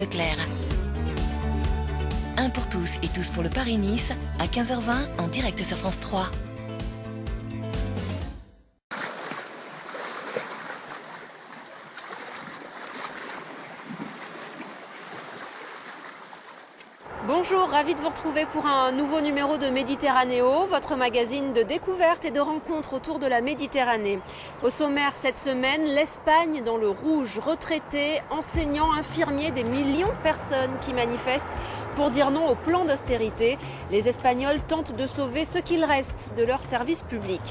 Leclerc. Un pour tous et tous pour le Paris-Nice à 15h20 en direct sur France 3. Bonjour, ravi de vous retrouver pour un nouveau numéro de Méditerranéo, votre magazine de découverte et de rencontres autour de la Méditerranée. Au sommaire cette semaine, l'Espagne dans le rouge, retraités, enseignants, infirmiers, des millions de personnes qui manifestent pour dire non au plan d'austérité. Les Espagnols tentent de sauver ce qu'il reste de leur service public.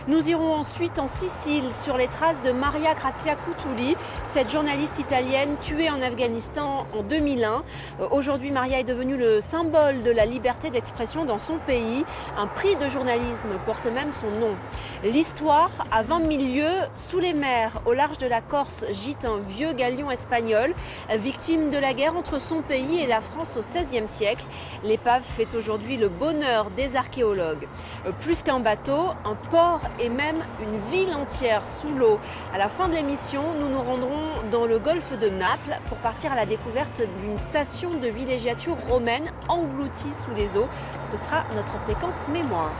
Nous irons ensuite en Sicile sur les traces de Maria Grazia Cutuli, cette journaliste italienne tuée en Afghanistan en 2001. Aujourd'hui, Maria est devenue le symbole de la liberté d'expression dans son pays. Un prix de journalisme porte même son nom. L'histoire, à 20 000 lieues, sous les mers, au large de la Corse, gîte un vieux galion espagnol, victime de la guerre entre son pays et la France au XVIe siècle. L'épave fait aujourd'hui le bonheur des archéologues. Plus qu'un bateau, un port et même une ville entière sous l'eau. À la fin de l'émission, nous nous rendrons dans le golfe de Naples pour partir à la découverte d'une station de villégiature romaine engloutie sous les eaux. Ce sera notre séquence mémoire.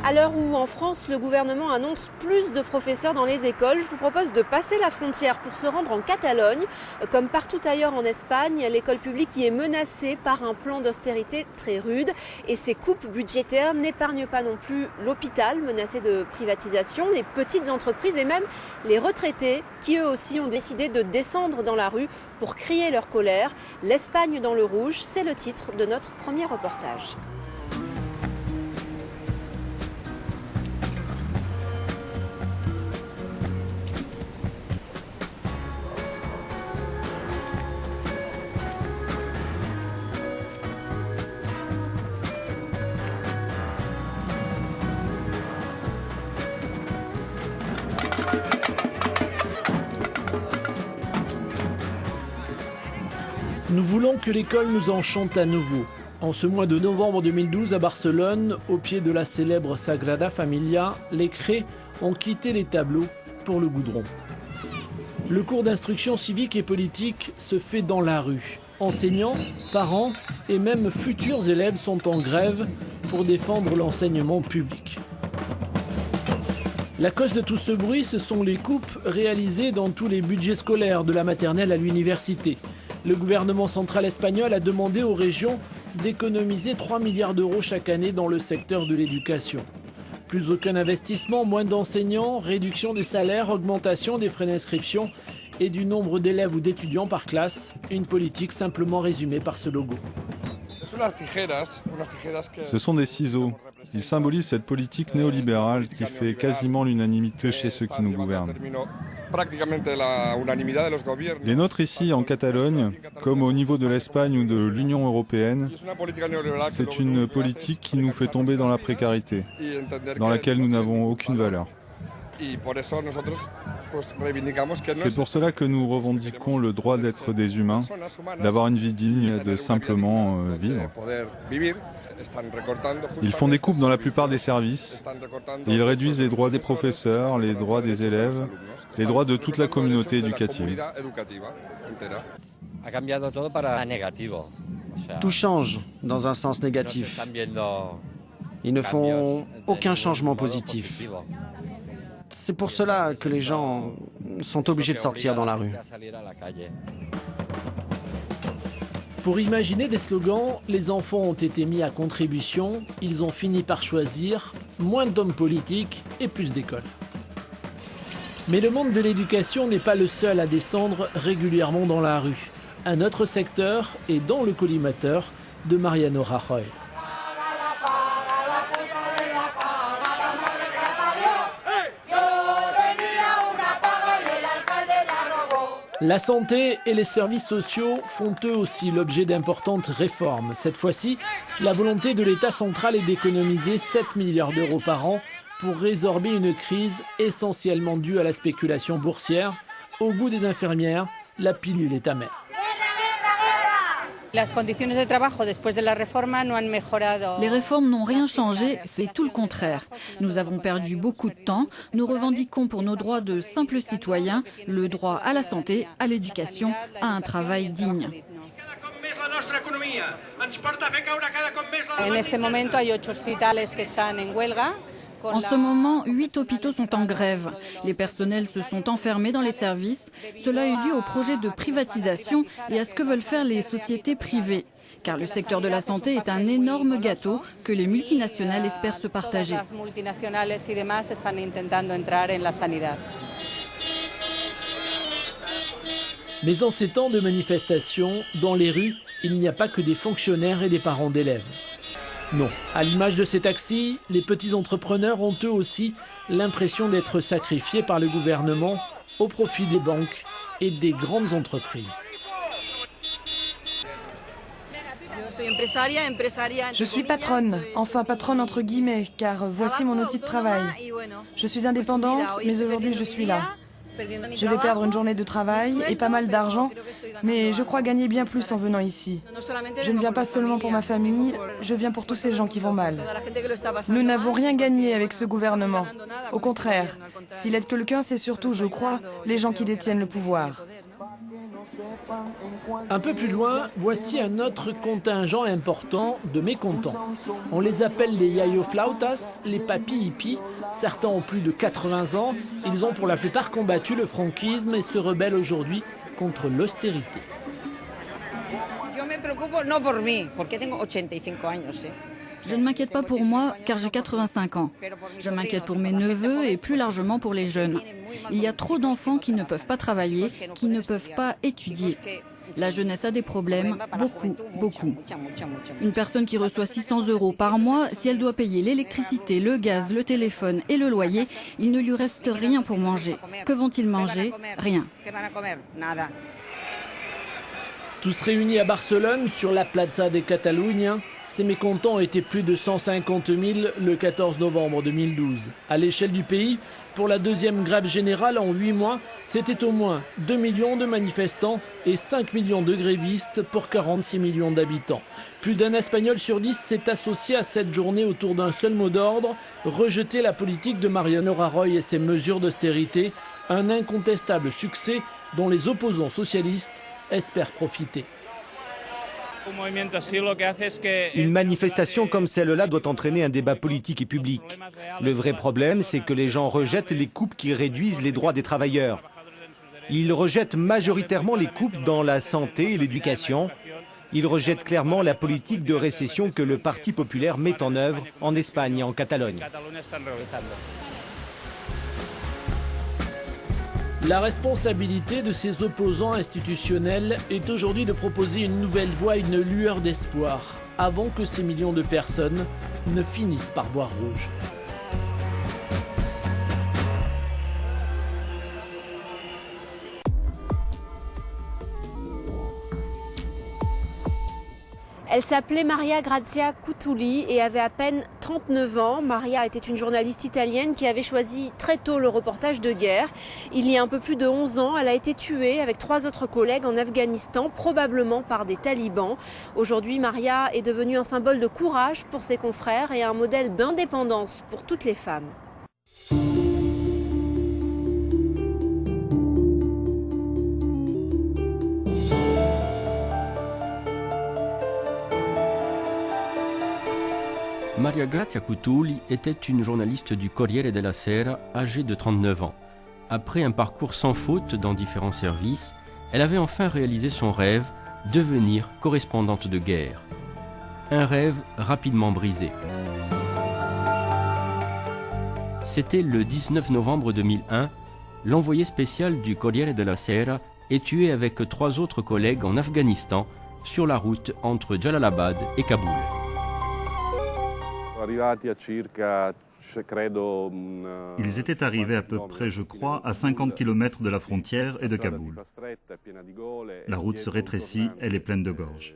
À l'heure où en France, le gouvernement annonce plus de professeurs dans les écoles, je vous propose de passer la frontière pour se rendre en Catalogne. Comme partout ailleurs en Espagne, l'école publique y est menacée par un plan d'austérité très rude. Et ces coupes budgétaires n'épargnent pas non plus l'hôpital menacé de privatisation, les petites entreprises et même les retraités qui eux aussi ont décidé de descendre dans la rue pour crier leur colère. L'Espagne dans le rouge, c'est le titre de notre premier reportage. Nous voulons que l'école nous enchante à nouveau. En ce mois de novembre 2012 à Barcelone, au pied de la célèbre Sagrada Familia, les craies ont quitté les tableaux pour le goudron. Le cours d'instruction civique et politique se fait dans la rue. Enseignants, parents et même futurs élèves sont en grève pour défendre l'enseignement public. La cause de tout ce bruit, ce sont les coupes réalisées dans tous les budgets scolaires, de la maternelle à l'université. Le gouvernement central espagnol a demandé aux régions d'économiser 3 milliards d'euros chaque année dans le secteur de l'éducation. Plus aucun investissement, moins d'enseignants, réduction des salaires, augmentation des frais d'inscription et du nombre d'élèves ou d'étudiants par classe. Une politique simplement résumée par ce logo. Ce sont des ciseaux. Ils symbolisent cette politique néolibérale qui fait quasiment l'unanimité chez ceux qui nous gouvernent. Les nôtres ici en Catalogne, comme au niveau de l'Espagne ou de l'Union européenne, c'est une politique qui nous fait tomber dans la précarité, dans laquelle nous n'avons aucune valeur. C'est pour cela que nous revendiquons le droit d'être des humains, d'avoir une vie digne, de simplement vivre. Ils font des coupes dans la plupart des services. Ils réduisent les droits des professeurs, les droits des élèves, les droits de toute la communauté éducative. Tout change dans un sens négatif. Ils ne font aucun changement positif. C'est pour cela que les gens sont obligés de sortir dans la rue. Pour imaginer des slogans, les enfants ont été mis à contribution. Ils ont fini par choisir moins d'hommes politiques et plus d'écoles. Mais le monde de l'éducation n'est pas le seul à descendre régulièrement dans la rue. Un autre secteur est dans le collimateur de Mariano Rajoy. La santé et les services sociaux font eux aussi l'objet d'importantes réformes. Cette fois-ci, la volonté de l'État central est d'économiser 7 milliards d'euros par an pour résorber une crise essentiellement due à la spéculation boursière. Au goût des infirmières, la pilule est amère. Les réformes n'ont rien changé, c'est tout le contraire. Nous avons perdu beaucoup de temps. Nous revendiquons pour nos droits de simples citoyens le droit à la santé, à l'éducation, à un travail digne. En ce moment, 8 hôpitaux sont en grève. Les personnels se sont enfermés dans les services. Cela est dû au projet de privatisation et à ce que veulent faire les sociétés privées. Car le secteur de la santé est un énorme gâteau que les multinationales espèrent se partager. Mais en ces temps de manifestations, dans les rues, il n'y a pas que des fonctionnaires et des parents d'élèves. Non, à l'image de ces taxis, les petits entrepreneurs ont eux aussi l'impression d'être sacrifiés par le gouvernement au profit des banques et des grandes entreprises. Je suis patronne, enfin patronne entre guillemets, car voici mon outil de travail. Je suis indépendante, mais aujourd'hui je suis là. Je vais perdre une journée de travail et pas mal d'argent, mais je crois gagner bien plus en venant ici. Je ne viens pas seulement pour ma famille, je viens pour tous ces gens qui vont mal. Nous n'avons rien gagné avec ce gouvernement. Au contraire, s'il aide quelqu'un, c'est surtout, je crois, les gens qui détiennent le pouvoir. Un peu plus loin, voici un autre contingent important de mécontents. On les appelle les yayoflautas, les papis hippies. Certains ont plus de 80 ans. Ils ont pour la plupart combattu le franquisme et se rebellent aujourd'hui contre l'austérité. Je ne m'inquiète pas pour moi, car j'ai 85 ans. Je m'inquiète pour mes neveux et plus largement pour les jeunes. Il y a trop d'enfants qui ne peuvent pas travailler, qui ne peuvent pas étudier. La jeunesse a des problèmes, beaucoup. Une personne qui reçoit 600 € par mois, si elle doit payer l'électricité, le gaz, le téléphone et le loyer, il ne lui reste rien pour manger. Que vont-ils manger? Rien. Tous réunis à Barcelone, sur la Plaza de Catalunya, ces mécontents ont été plus de 150 000 le 14 novembre 2012. À l'échelle du pays, pour la deuxième grève générale en 8 mois, c'était au moins 2 millions de manifestants et 5 millions de grévistes pour 46 millions d'habitants. Plus d'un Espagnol sur 10 s'est associé à cette journée autour d'un seul mot d'ordre, rejeter la politique de Mariano Rajoy et ses mesures d'austérité, un incontestable succès dont les opposants socialistes espèrent profiter. Une manifestation comme celle-là doit entraîner un débat politique et public. Le vrai problème, c'est que les gens rejettent les coupes qui réduisent les droits des travailleurs. Ils rejettent majoritairement les coupes dans la santé et l'éducation. Ils rejettent clairement la politique de récession que le Parti populaire met en œuvre en Espagne et en Catalogne. La responsabilité de ces opposants institutionnels est aujourd'hui de proposer une nouvelle voie, une lueur d'espoir, avant que ces millions de personnes ne finissent par voir rouge. Elle s'appelait Maria Grazia Cutuli et avait à peine 39 ans. Maria était une journaliste italienne qui avait choisi très tôt le reportage de guerre. Il y a un peu plus de 11 ans, elle a été tuée avec 3 autres collègues en Afghanistan, probablement par des talibans. Aujourd'hui, Maria est devenue un symbole de courage pour ses confrères et un modèle d'indépendance pour toutes les femmes. Maria Grazia Cutuli était une journaliste du Corriere della Sera âgée de 39 ans. Après un parcours sans faute dans différents services, elle avait enfin réalisé son rêve, devenir correspondante de guerre. Un rêve rapidement brisé. C'était le 19 novembre 2001, l'envoyé spécial du Corriere della Sera est tué avec 3 autres collègues en Afghanistan sur la route entre Jalalabad et Kaboul. Ils étaient arrivés à peu près, je crois, à 50 km de la frontière et de Kaboul. La route se rétrécit, elle est pleine de gorges.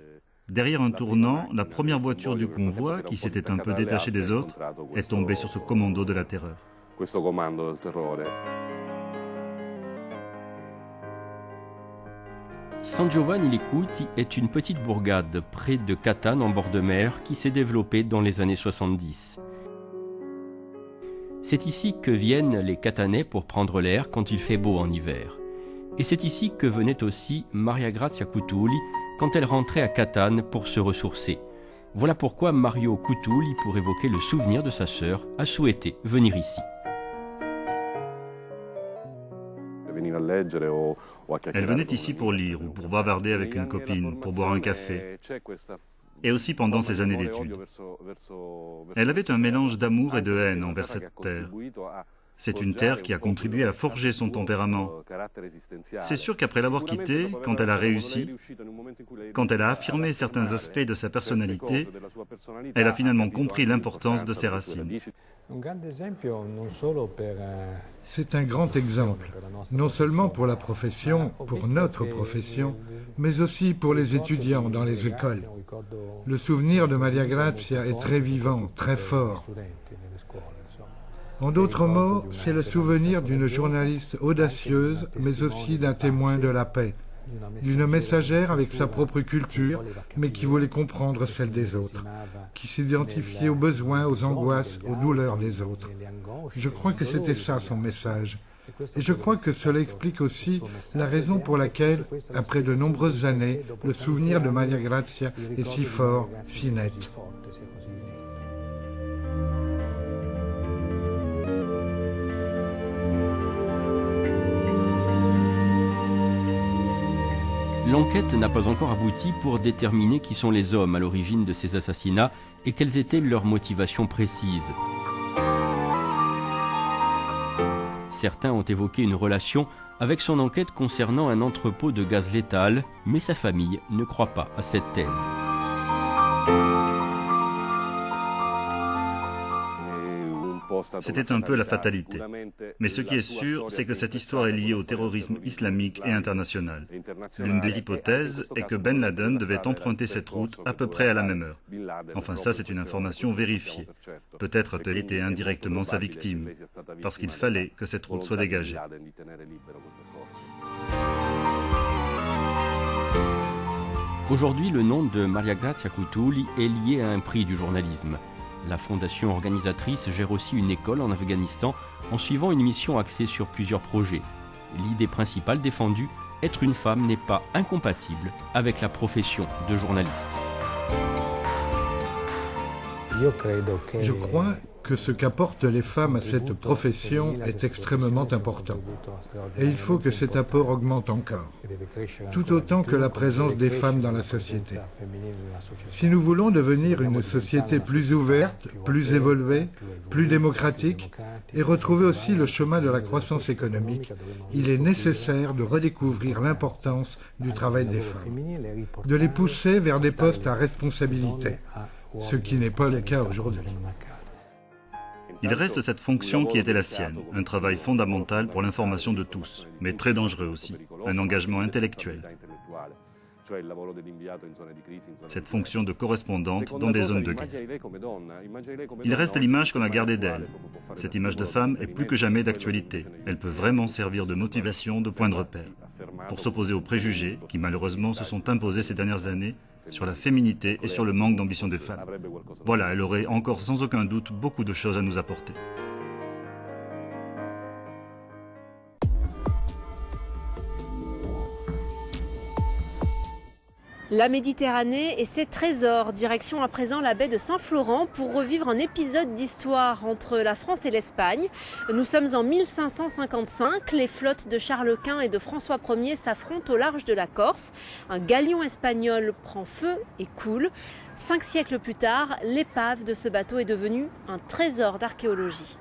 Derrière un tournant, la première voiture du convoi, qui s'était un peu détachée des autres, est tombée sur ce commando de la terreur. San Giovanni Licuti est une petite bourgade près de Catane en bord de mer qui s'est développée dans les années 70. C'est ici que viennent les Catanais pour prendre l'air quand il fait beau en hiver. Et c'est ici que venait aussi Maria Grazia Cutuli quand elle rentrait à Catane pour se ressourcer. Voilà pourquoi Mario Cutuli, pour évoquer le souvenir de sa sœur, a souhaité venir ici. Elle venait ici pour lire ou pour bavarder avec une copine, pour boire un café, et aussi pendant ses années d'études. Elle avait un mélange d'amour et de haine envers cette terre. C'est une terre qui a contribué à forger son tempérament. C'est sûr qu'après l'avoir quittée, quand elle a réussi, quand elle a affirmé certains aspects de sa personnalité, elle a finalement compris l'importance de ses racines. C'est un grand exemple, non seulement pour la profession, pour notre profession, mais aussi pour les étudiants dans les écoles. Le souvenir de Maria Grazia est très vivant, très fort. En d'autres mots, c'est le souvenir d'une journaliste audacieuse, mais aussi d'un témoin de la paix, d'une messagère avec sa propre culture, mais qui voulait comprendre celle des autres, qui s'identifiait aux besoins, aux angoisses, aux douleurs des autres. Je crois que c'était ça son message. Et je crois que cela explique aussi la raison pour laquelle, après de nombreuses années, le souvenir de Maria Grazia est si fort, si net. L'enquête n'a pas encore abouti pour déterminer qui sont les hommes à l'origine de ces assassinats et quelles étaient leurs motivations précises. Certains ont évoqué une relation avec son enquête concernant un entrepôt de gaz létal, mais sa famille ne croit pas à cette thèse. C'était un peu la fatalité. Mais ce qui est sûr, c'est que cette histoire est liée au terrorisme islamique et international. L'une des hypothèses est que Ben Laden devait emprunter cette route à peu près à la même heure. Enfin, ça, c'est une information vérifiée. Peut-être a-t-elle été indirectement sa victime, parce qu'il fallait que cette route soit dégagée. Aujourd'hui, le nom de Maria Grazia Cutuli est lié à un prix du journalisme. La fondation organisatrice gère aussi une école en Afghanistan en suivant une mission axée sur plusieurs projets. L'idée principale défendue, être une femme n'est pas incompatible avec la profession de journaliste. Je crois que ce qu'apportent les femmes à cette profession est extrêmement important. Et il faut que cet apport augmente encore, tout autant que la présence des femmes dans la société. Si nous voulons devenir une société plus ouverte, plus évoluée, plus démocratique, et retrouver aussi le chemin de la croissance économique, il est nécessaire de redécouvrir l'importance du travail des femmes, de les pousser vers des postes à responsabilité, ce qui n'est pas le cas aujourd'hui. Il reste cette fonction qui était la sienne, un travail fondamental pour l'information de tous, mais très dangereux aussi, un engagement intellectuel. Cette fonction de correspondante dans des zones de guerre. Il reste l'image qu'on a gardée d'elle. Cette image de femme est plus que jamais d'actualité. Elle peut vraiment servir de motivation, de point de repère, pour s'opposer aux préjugés qui malheureusement se sont imposés ces dernières années sur la féminité et sur le manque d'ambition des femmes. Voilà, elle aurait encore sans aucun doute beaucoup de choses à nous apporter. La Méditerranée et ses trésors. Direction à présent la baie de Saint-Florent pour revivre un épisode d'histoire entre la France et l'Espagne. Nous sommes en 1555. Les flottes de Charles Quint et de François Ier s'affrontent au large de la Corse. Un galion espagnol prend feu et coule. 5 siècles plus tard, l'épave de ce bateau est devenue un trésor d'archéologie.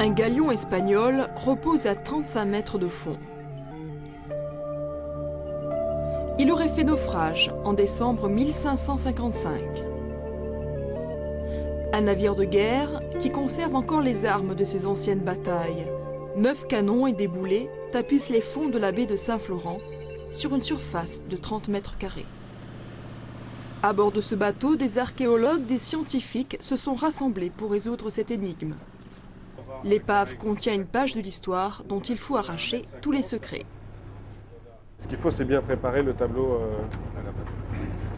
Un galion espagnol repose à 35 mètres de fond. Il aurait fait naufrage en décembre 1555. Un navire de guerre qui conserve encore les armes de ses anciennes batailles. 9 canons et des boulets tapissent les fonds de la baie de Saint-Florent sur une surface de 30 mètres carrés. À bord de ce bateau, des archéologues, des scientifiques se sont rassemblés pour résoudre cette énigme. L'épave contient une page de l'histoire dont il faut arracher tous les secrets. Ce qu'il faut, c'est bien préparer le tableau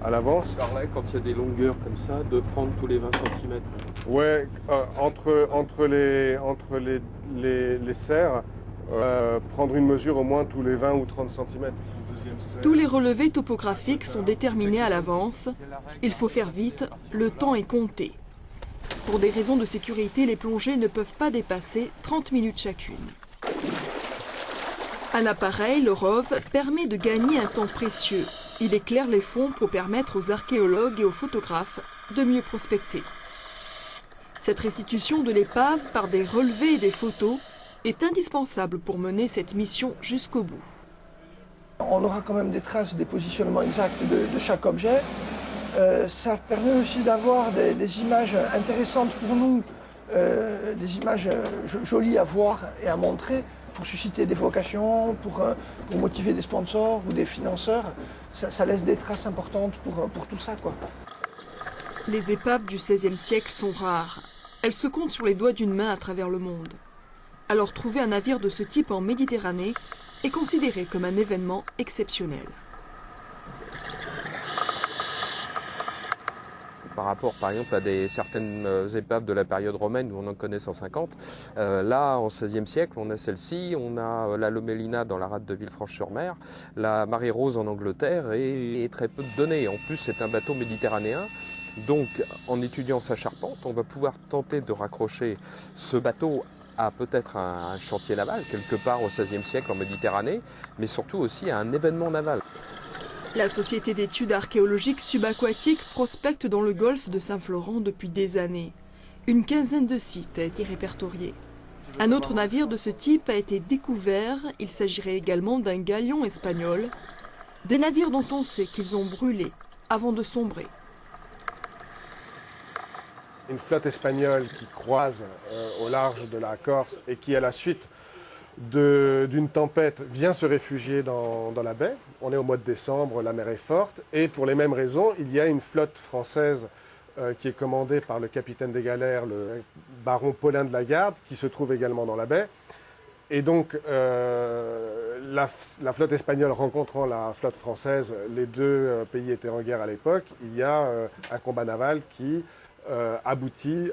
à l'avance. Quand il y a des longueurs comme ça, de prendre tous les 20 cm. Ouais, entre les serres, prendre une mesure au moins tous les 20 ou 30 cm. Tous les relevés topographiques sont déterminés à l'avance. Il faut faire vite, le temps est compté. Pour des raisons de sécurité, les plongées ne peuvent pas dépasser 30 minutes chacune. Un appareil, le ROV, permet de gagner un temps précieux. Il éclaire les fonds pour permettre aux archéologues et aux photographes de mieux prospecter. Cette restitution de l'épave par des relevés et des photos est indispensable pour mener cette mission jusqu'au bout. On aura quand même des traces des positionnements exacts de chaque objet. Ça permet aussi d'avoir des images intéressantes pour nous, des images jolies à voir et à montrer pour susciter des vocations, pour motiver des sponsors ou des financeurs. Ça laisse des traces importantes pour tout ça, quoi. Les épaves du XVIe siècle sont rares. Elles se comptent sur les doigts d'une main à travers le monde. Alors trouver un navire de ce type en Méditerranée est considéré comme un événement exceptionnel. Par rapport, par exemple, à certaines épaves de la période romaine, où on en connaît 150. Là, en XVIe siècle, on a celle-ci, on a la Lomellina dans la rade de Villefranche-sur-Mer, la Marée Rose en Angleterre, et très peu de données. En plus, c'est un bateau méditerranéen. Donc, en étudiant sa charpente, on va pouvoir tenter de raccrocher ce bateau à peut-être un chantier naval, quelque part au XVIe siècle en Méditerranée, mais surtout aussi à un événement naval. La Société d'études archéologiques subaquatiques prospecte dans le golfe de Saint-Florent depuis des années. Une quinzaine de sites a été répertorié. Un autre navire de ce type a été découvert. Il s'agirait également d'un galion espagnol. Des navires dont on sait qu'ils ont brûlé avant de sombrer. Une flotte espagnole qui croise au large de la Corse et qui, à la suite d'une tempête, vient se réfugier dans la baie. On est au mois de décembre, la mer est forte, et pour les mêmes raisons, il y a une flotte française qui est commandée par le capitaine des galères, le baron Paulin de la Garde, qui se trouve également dans la baie. Et donc, la flotte espagnole rencontrant la flotte française, les deux pays étaient en guerre à l'époque, il y a un combat naval qui aboutit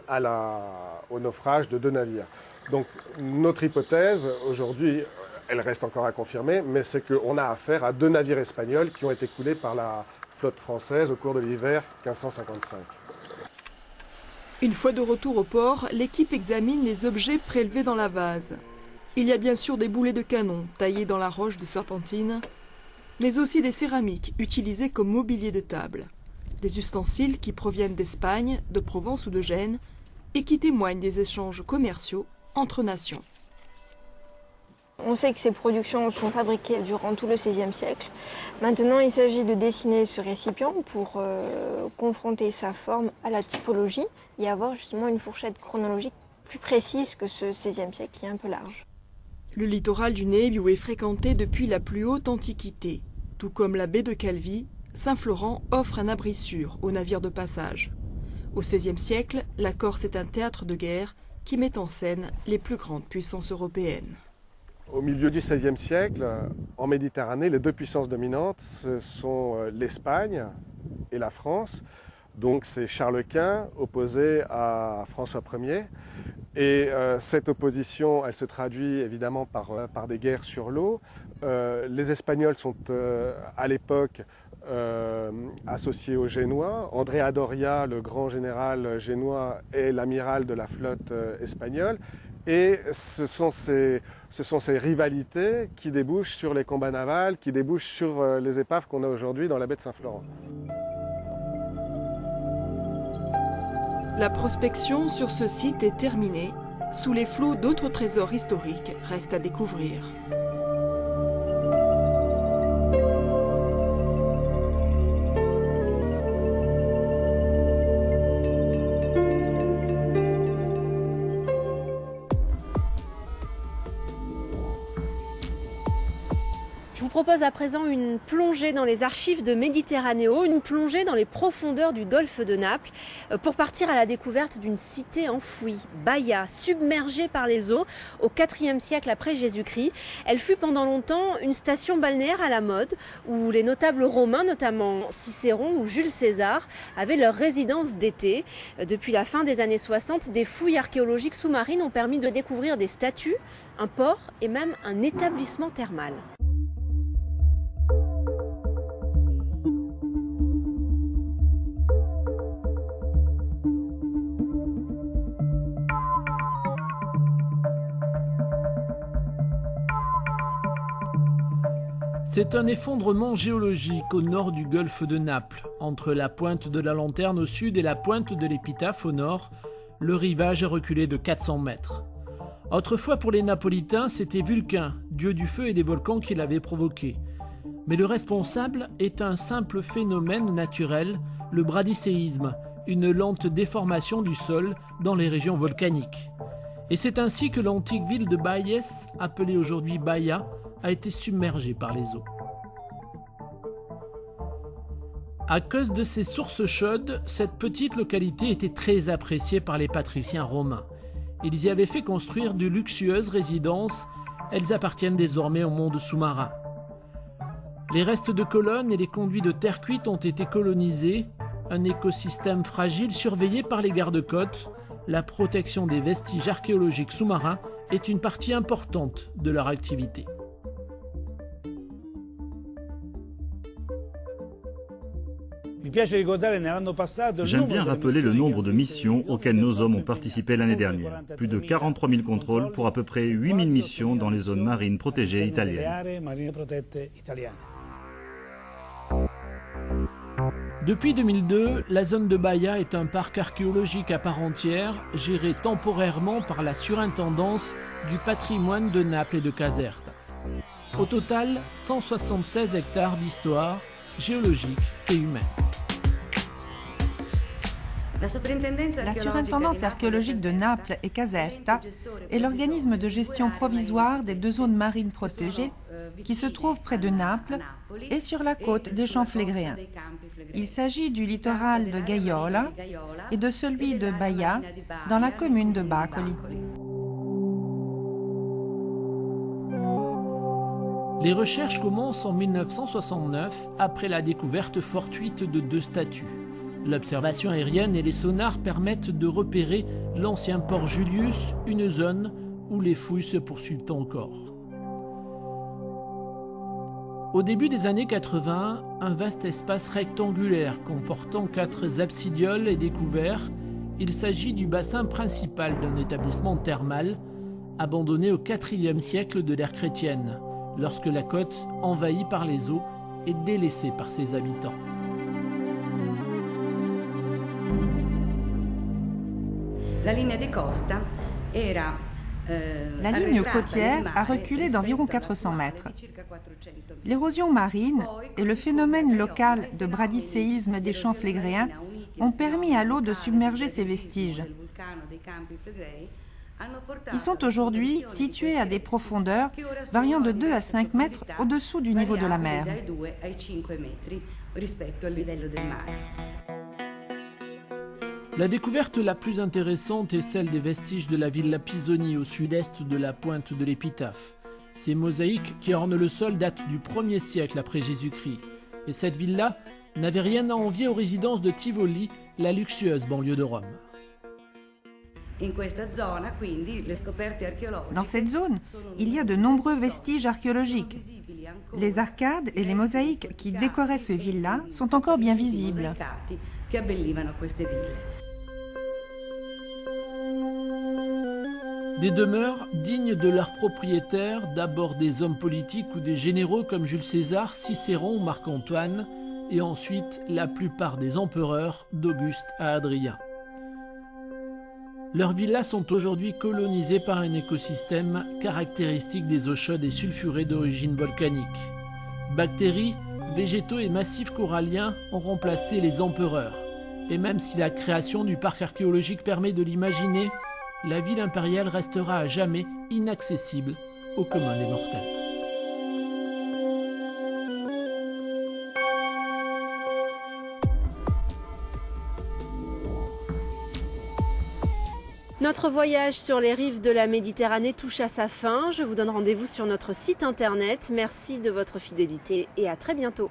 au naufrage de deux navires. Donc notre hypothèse aujourd'hui, elle reste encore à confirmer, mais c'est qu'on a affaire à deux navires espagnols qui ont été coulés par la flotte française au cours de l'hiver 1555. Une fois de retour au port, l'équipe examine les objets prélevés dans la vase. Il y a bien sûr des boulets de canon taillés dans la roche de serpentine, mais aussi des céramiques utilisées comme mobilier de table. Des ustensiles qui proviennent d'Espagne, de Provence ou de Gênes et qui témoignent des échanges commerciaux entre nations. On sait que ces productions sont fabriquées durant tout le XVIe siècle. Maintenant, il s'agit de dessiner ce récipient pour confronter sa forme à la typologie et avoir justement une fourchette chronologique plus précise que ce XVIe siècle qui est un peu large. Le littoral du Nebbio est fréquenté depuis la plus haute antiquité. Tout comme la baie de Calvi, Saint-Florent offre un abri sûr aux navires de passage. Au XVIe siècle, la Corse est un théâtre de guerre qui met en scène les plus grandes puissances européennes. Au milieu du XVIe siècle, en Méditerranée, les deux puissances dominantes, ce sont l'Espagne et la France. Donc c'est Charles Quint opposé à François Ier. Et cette opposition, elle se traduit évidemment par des guerres sur l'eau. Les Espagnols sont à l'époque associés aux Génois. Andrea Doria, le grand général génois, est l'amiral de la flotte espagnole. Et ce sont ces rivalités qui débouchent sur les combats navals, qui débouchent sur les épaves qu'on a aujourd'hui dans la baie de Saint-Florent. La prospection sur ce site est terminée. Sous les flots, d'autres trésors historiques restent à découvrir. propose à présent une plongée dans les archives de Méditerranéo, une plongée dans les profondeurs du golfe de Naples, pour partir à la découverte d'une cité enfouie, Baïa, submergée par les eaux au IVe siècle après Jésus-Christ. Elle fut pendant longtemps une station balnéaire à la mode, où les notables romains, notamment Cicéron ou Jules César, avaient leur résidence d'été. Depuis la fin des années 60, des fouilles archéologiques sous-marines ont permis de découvrir des statues, un port et même un établissement thermal. C'est un effondrement géologique au nord du golfe de Naples. Entre la pointe de la Lanterne au sud et la pointe de l'Épitaphe au nord, le rivage est reculé de 400 mètres. Autrefois pour les Napolitains, c'était Vulcain, dieu du feu et des volcans qui l'avait provoqué. Mais le responsable est un simple phénomène naturel, le bradicéisme, une lente déformation du sol dans les régions volcaniques. Et c'est ainsi que l'antique ville de Bayes, appelée aujourd'hui Baïa, a été submergée par les eaux. À cause de ces sources chaudes, cette petite localité était très appréciée par les patriciens romains. Ils y avaient fait construire de luxueuses résidences, elles appartiennent désormais au monde sous-marin. Les restes de colonnes et les conduits de terre cuite ont été colonisés, un écosystème fragile surveillé par les gardes-côtes. La protection des vestiges archéologiques sous-marins est une partie importante de leur activité. J'aime bien rappeler le nombre de missions auxquelles nos hommes ont participé l'année dernière. Plus de 43 000 contrôles pour à peu près 8 000 missions dans les zones marines protégées italiennes. Depuis 2002, la zone de Baïa est un parc archéologique à part entière, géré temporairement par la surintendance du patrimoine de Naples et de Caserta. Au total, 176 hectares d'histoire géologique et humaine. La surintendance archéologique de Naples et Caserta est l'organisme de gestion provisoire des deux zones marines protégées qui se trouvent près de Naples et sur la côte des Champs Phlegréens. Il s'agit du littoral de Gaiola et de celui de Baïa dans la commune de Bacoli. Les recherches commencent en 1969 après la découverte fortuite de 2 statues. L'observation aérienne et les sonars permettent de repérer l'ancien port Julius, une zone où les fouilles se poursuivent encore. Au début des années 80, un vaste espace rectangulaire comportant 4 absidioles est découvert. Il s'agit du bassin principal d'un établissement thermal abandonné au IVe siècle de l'ère chrétienne, lorsque la côte, envahie par les eaux, est délaissée par ses habitants. La ligne côtière a reculé d'environ 400 mètres. L'érosion marine et le phénomène local de bradicéisme des Champs Phlegréens ont permis à l'eau de submerger ces vestiges. Ils sont aujourd'hui situés à des profondeurs variant de 2 à 5 mètres au-dessous du niveau de la mer. La découverte la plus intéressante est celle des vestiges de la villa Pisoni au sud-est de la pointe de l'Épitaphe. Ces mosaïques qui ornent le sol datent du 1er siècle après Jésus-Christ. Et cette villa n'avait rien à envier aux résidences de Tivoli, la luxueuse banlieue de Rome. Dans cette zone, il y a de nombreux vestiges archéologiques. Les arcades et les mosaïques qui décoraient ces villas sont encore bien visibles. Des demeures dignes de leurs propriétaires, d'abord des hommes politiques ou des généraux comme Jules César, Cicéron ou Marc-Antoine, et ensuite la plupart des empereurs d'Auguste à Adrien. Leurs villas sont aujourd'hui colonisées par un écosystème caractéristique des eaux chaudes et sulfurées d'origine volcanique. Bactéries, végétaux et massifs coralliens ont remplacé les empereurs. Et même si la création du parc archéologique permet de l'imaginer, la ville impériale restera à jamais inaccessible aux communs des mortels. Notre voyage sur les rives de la Méditerranée touche à sa fin. Je vous donne rendez-vous sur notre site internet. Merci de votre fidélité et à très bientôt.